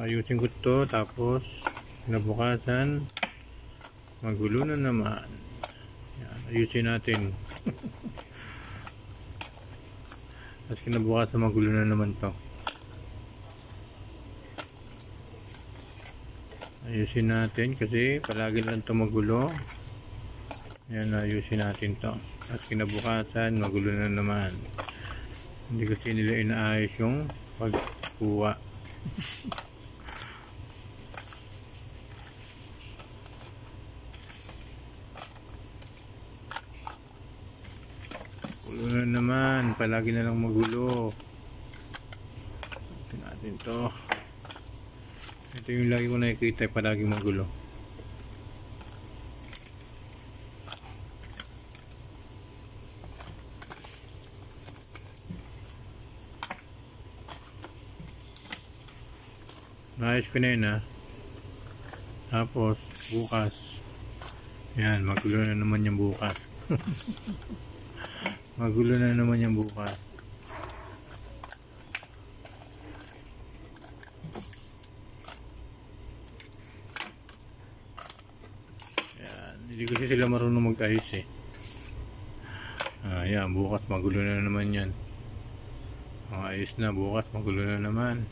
Ayusin ko to, tapos kinabukasan magulo na naman. Yan, ayusin natin. Tapos kinabukasan magulo na naman to. Ayusin natin kasi palagi lang to magulo. Yan, ayusin natin to. Tapos kinabukasan magulo na naman. Hindi kasi nila inaayos yung pagkuha. Gulo na naman, palagi na lang magulo. Ito natin to. Ito yung lagi ko nakikita, palagi magulo. Naayos ko na yun ha. Tapos bukas, yan, magulo na naman yung bukas. Magulo na naman yung bukas. Yan, hindi kasi sila marunong mag-ayos eh. Yan, bukas magulo na naman yan. Ayos na, bukas magulo na naman.